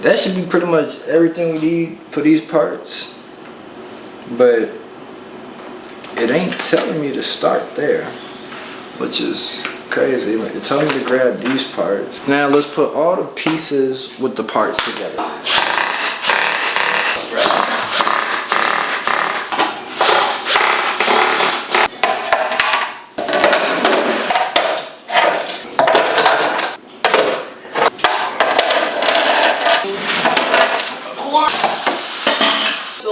that should be pretty much everything we need for these parts. But it ain't telling me to start there, which is crazy. It told me to grab these parts. Now let's put all the pieces with the parts together.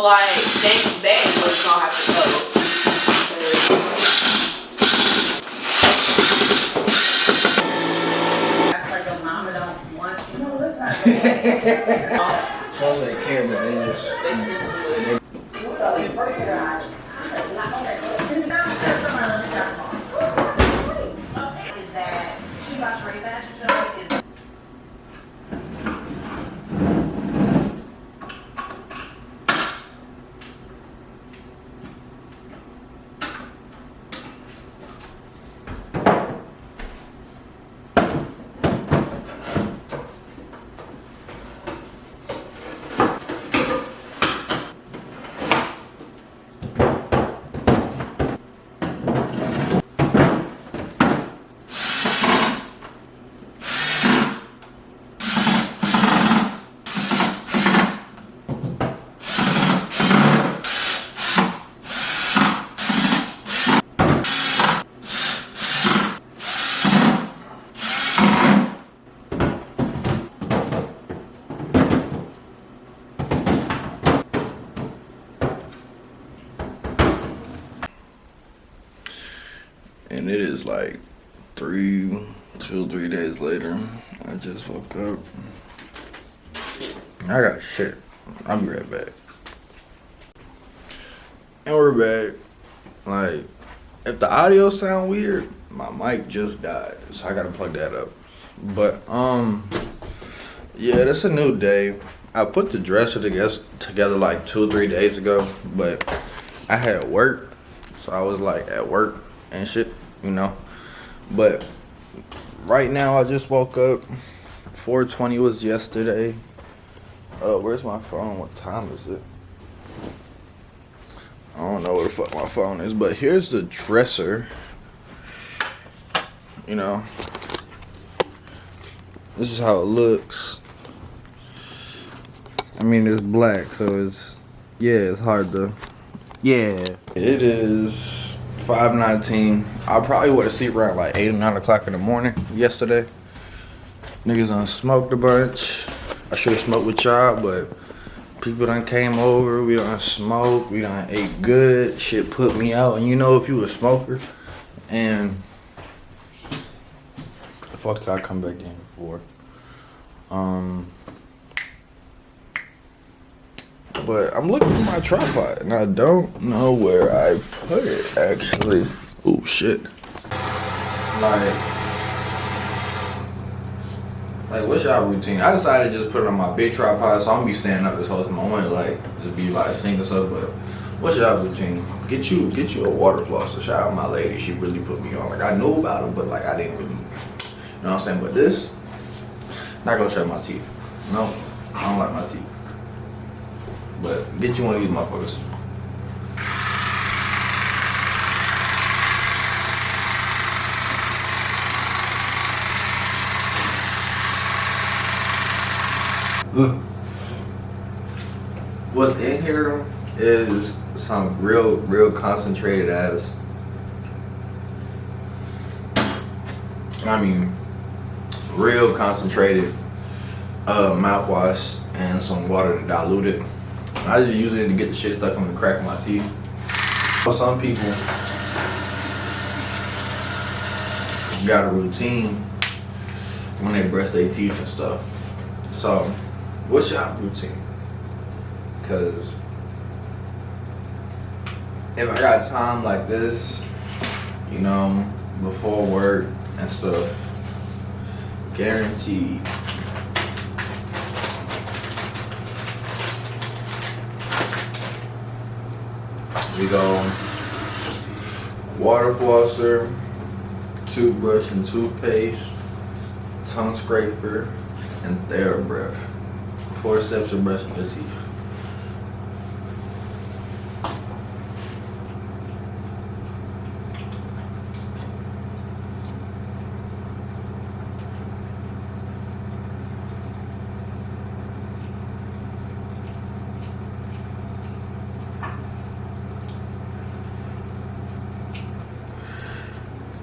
Like, they was gonna have to go. That's like a mama don't want you. No, that's not. Sounds like care, but they just. And it is like 2 or 3 days later. I just woke up. I got shit. I'll be right back. And we're back. Like, if the audio sound weird, my mic just died, so I gotta plug that up. But yeah, that's a new day. I put the dresser together like 2 or 3 days ago, but I had work, so I was like at work and shit, you know. But right now I just woke up. 4:20 was yesterday. Where's my phone? What time is it? I don't know where the fuck my phone is, but here's the dresser. You know, this is how it looks. I mean, it's black, so it's, yeah, it's hard to, yeah. It is 5:19. I probably went to sleep around like 8 or 9 o'clock in the morning yesterday. Niggas done smoked a bunch. I should have smoked with y'all, but people done came over. We done smoked. We done ate good. Shit put me out. And you know, if you a smoker, and the fuck did I come back in for? But I'm looking for my tripod, and I don't know where I put it, actually. Oh, shit. Like, what's y'all routine? I decided to just put it on my big tripod, so I'm gonna be standing up this whole time. I want to, like, just be, like, singing stuff, but what's y'all routine? Get you a water flosser. Shout out my lady. She really put me on. Like, I knew about it, but, like, I didn't really, you know what I'm saying? But this, not gonna shut my teeth. No, I don't like my teeth. But get you one of these motherfuckers. What's in here is some real concentrated ass, I mean, real concentrated mouthwash and some water to dilute it. I just use it to get the shit stuck on the crack of my teeth. But some people got a routine when they brush their teeth and stuff. So, what's your routine? Cause if I got time like this, you know, before work and stuff, guaranteed we go water flosser, toothbrush and toothpaste, tongue scraper, and TheraBreath 4 steps of brushing your teeth.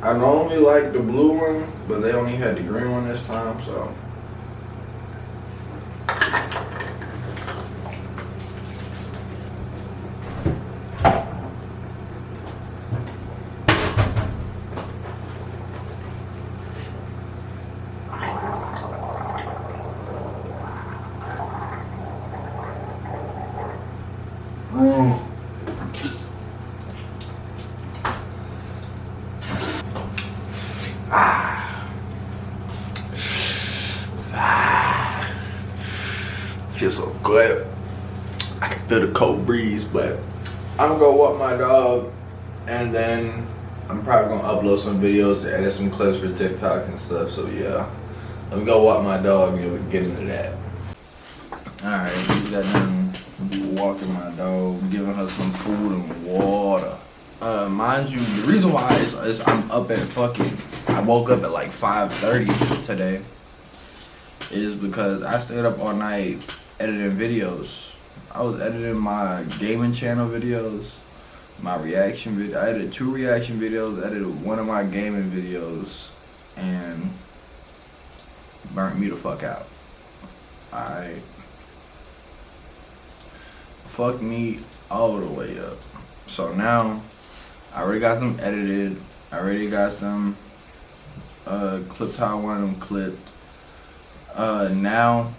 I normally like the blue one, but they only had the green one this time, so. Feels so good. I can feel the cold breeze, but I'm gonna walk my dog, and then I'm probably gonna upload some videos to edit some clips for TikTok and stuff. So yeah, let me go walk my dog and we can get into that. All right, we got done walking my dog, giving her some food and water. Mind you, the reason why is I'm up at I woke up at like 5:30 today, is because I stayed up all night editing videos. I was editing my gaming channel videos, my reaction video. I edited 2 reaction videos, edited 1 of my gaming videos, and burnt me the fuck out. Alright. Fucked me all the way up. So now, I already got them edited. I already got them clipped how I wanted them clipped. Now,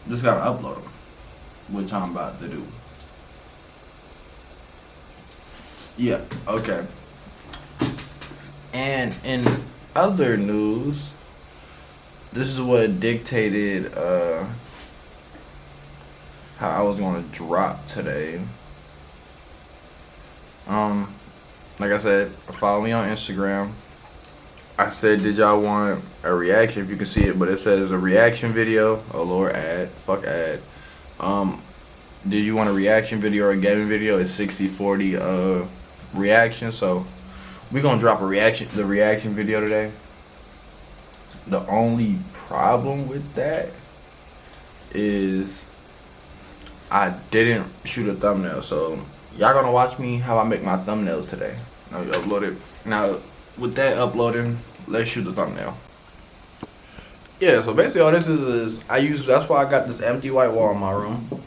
just gotta upload them, which I'm about to do. Yeah, okay. And in other news, this is what dictated how I was gonna drop today. Like I said, follow me on Instagram. I said, did y'all want a reaction? If you can see it, but it says a reaction video. Oh Lord, ad. Fuck ad. Did you want a reaction video or a gaming video? It's 60-40 reaction. So we're gonna drop the reaction video today. The only problem with that is I didn't shoot a thumbnail. So y'all gonna watch me how I make my thumbnails today. Now you upload it. Now with that uploading, let's shoot the thumbnail. Yeah, so basically all this is that's why I got this empty white wall in my room,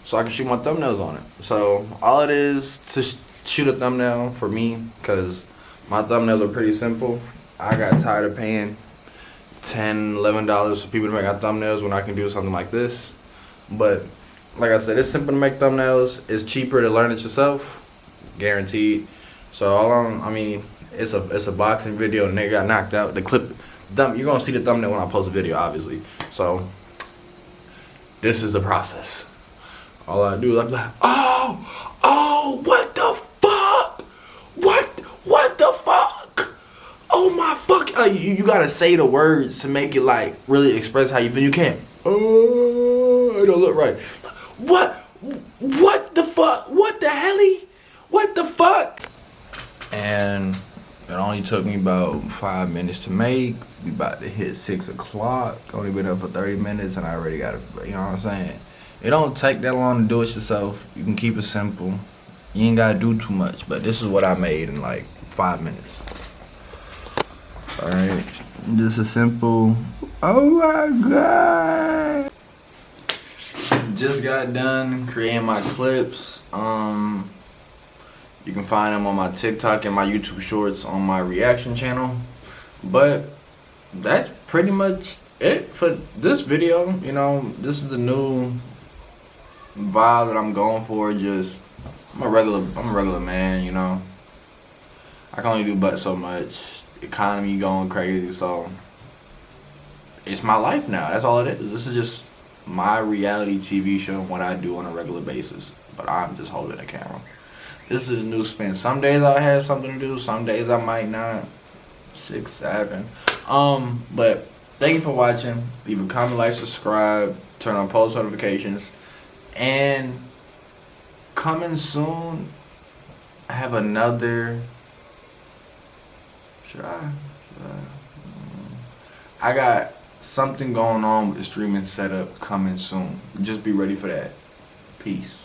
so I can shoot my thumbnails on it. So all it is to shoot a thumbnail for me, because my thumbnails are pretty simple. I got tired of paying $10, $11 for people to make our thumbnails when I can do something like this. But like I said, it's simple to make thumbnails. It's cheaper to learn it yourself, guaranteed. So it's a boxing video and they got knocked out. The clip, you're gonna see the thumbnail when I post a video, obviously. So this is the process. All I do is I'm like, oh, what the fuck? What the fuck? Oh my fuck! You gotta say the words to make it like really express how you feel. You can't. Oh, it don't look right. What the fuck? What the helly? What the fuck? And it only took me about 5 minutes to make. We about to hit 6 o'clock. Only been up for 30 minutes and I already got it. You know what I'm saying? It don't take that long to do it yourself. You can keep it simple. You ain't gotta do too much. But this is what I made in like 5 minutes. Alright. Just a simple, oh my god. Just got done creating my clips. You can find them on my TikTok and my YouTube shorts on my reaction channel. But that's pretty much it for this video. You know, this is the new vibe that I'm going for. Just I'm a regular man, you know. I can only do but so much. Economy going crazy, so it's my life now. That's all it is. This is just my reality TV show and what I do on a regular basis. But I'm just holding a camera. This is a new spin. Some days I have something to do. Some days I might not. 6, 7. But Thank you for watching. Leave a comment, like, subscribe, turn on post notifications, and coming soon, I have another. I got something going on with the streaming setup coming soon. Just be ready for that. Peace.